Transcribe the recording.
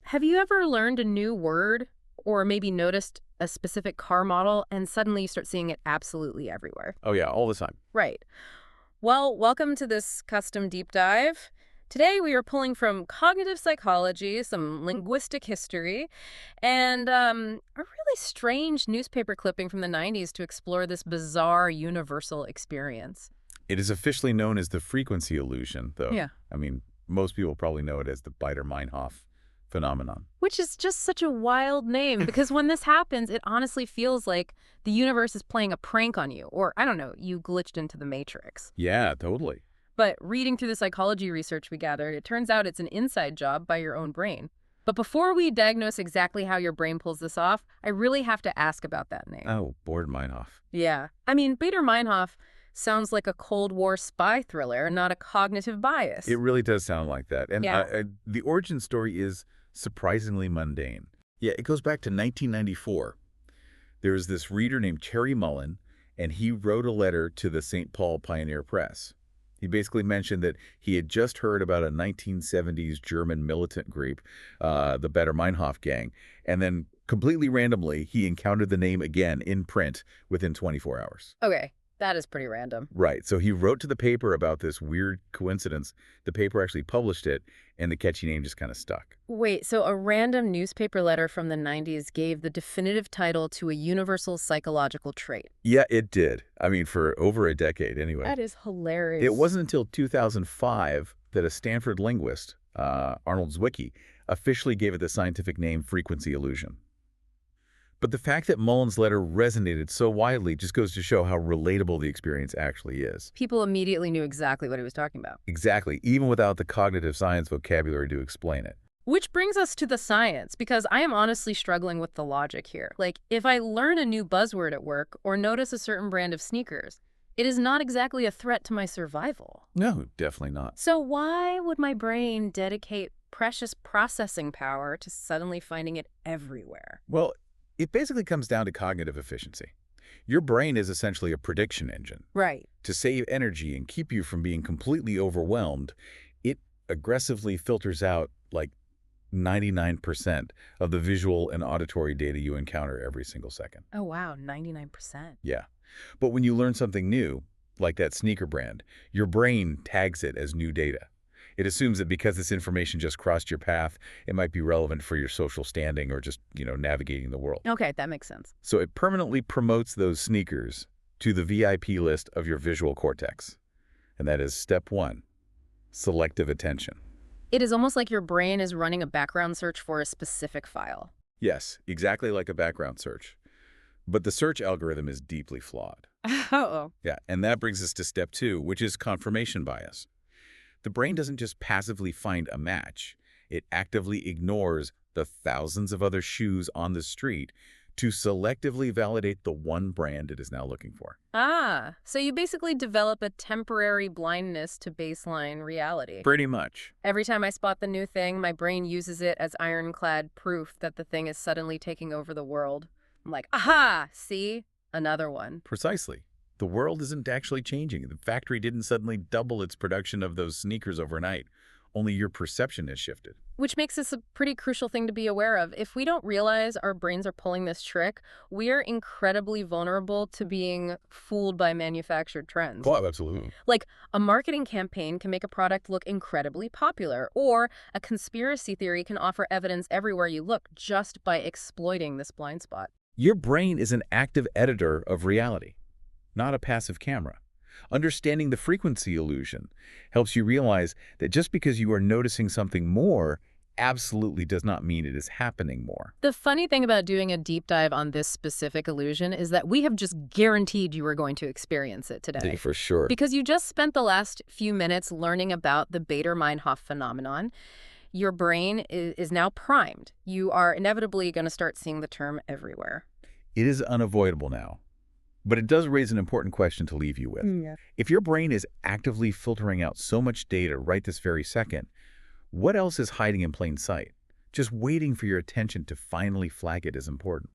Have you ever learned a new word or maybe noticed a specific car model and suddenly you start seeing it absolutely everywhere? Oh, yeah, all the time. Right. Well, welcome to this custom deep dive. Today we are pulling from cognitive psychology, some linguistic history, and a really strange newspaper clipping from the 90s to explore this bizarre universal experience. It is officially known as the frequency illusion, though. Yeah. I mean, most people probably know it as the Baader-Meinhof phenomenon. Which is just such a wild name because when this happens, it honestly feels like the universe is playing a prank on you. Or, I don't know, you glitched into the Matrix. Yeah, totally. But reading through the psychology research we gathered, it turns out it's an inside job by your own brain. But before we diagnose exactly how your brain pulls this off, I really have to ask about that name. Oh, Baader-Meinhof. Yeah. I mean, Baader-Meinhof sounds like a Cold War spy thriller, not a cognitive bias. It really does sound like that. And Yeah. the origin story is surprisingly mundane. Yeah, it goes back to 1994. There was this reader named Terry Mullen, and he wrote a letter to the St. Paul Pioneer Press. He basically mentioned that he had just heard about a 1970s German militant group, the Baader-Meinhof gang, and then completely randomly, he encountered the name again in print within 24 hours. Okay, that is pretty random. Right, so he wrote to the paper about this weird coincidence. The paper actually published it, and the catchy name just kind of stuck. Wait, so a random newspaper letter from the 90s gave the definitive title to a universal psychological trait. Yeah, it did. I mean, for over a decade anyway. That is hilarious. It wasn't until 2005 that a Stanford linguist, Arnold Zwicky, officially gave it the scientific name frequency illusion. But the fact that Mullen's letter resonated so widely just goes to show how relatable the experience actually is. People immediately knew exactly what he was talking about. Exactly, even without the cognitive science vocabulary to explain it. Which brings us to the science, because I am honestly struggling with the logic here. Like, if I learn a new buzzword at work or notice a certain brand of sneakers, it is not exactly a threat to my survival. No, definitely not. So why would my brain dedicate precious processing power to suddenly finding it everywhere? Well, it basically comes down to cognitive efficiency. Your brain is essentially a prediction engine. Right. To save energy and keep you from being completely overwhelmed, it aggressively filters out like 99% of the visual and auditory data you encounter every single second. Oh, wow, 99%. Yeah. But when you learn something new, like that sneaker brand, your brain tags it as new data. It assumes that because this information just crossed your path, it might be relevant for your social standing or just, navigating the world. Okay, that makes sense. So it permanently promotes those sneakers to the VIP list of your visual cortex. And that is step one, selective attention. It is almost like your brain is running a background search for a specific file. Yes, exactly like a background search. But the search algorithm is deeply flawed. Uh-oh. Yeah, and that brings us to step two, which is confirmation bias. The brain doesn't just passively find a match. It actively ignores the thousands of other shoes on the street to selectively validate the one brand it is now looking for. Ah, so you basically develop a temporary blindness to baseline reality. Pretty much. Every time I spot the new thing, my brain uses it as ironclad proof that the thing is suddenly taking over the world. I'm like, aha, see? Another one. Precisely. The world isn't actually changing. The factory didn't suddenly double its production of those sneakers overnight. Only your perception has shifted. Which makes this a pretty crucial thing to be aware of. If we don't realize our brains are pulling this trick, we're incredibly vulnerable to being fooled by manufactured trends. Oh, absolutely. Like, a marketing campaign can make a product look incredibly popular, or a conspiracy theory can offer evidence everywhere you look just by exploiting this blind spot. Your brain is an active editor of reality, not a passive camera. Understanding the frequency illusion helps you realize that just because you are noticing something more absolutely does not mean it is happening more. The funny thing about doing a deep dive on this specific illusion is that we have just guaranteed you are going to experience it today. For sure. Because you just spent the last few minutes learning about the Baader-Meinhof phenomenon. Your brain is now primed. You are inevitably going to start seeing the term everywhere. It is unavoidable now. But it does raise an important question to leave you with. Yeah. If your brain is actively filtering out so much data right this very second, what else is hiding in plain sight, just waiting for your attention to finally flag it as important?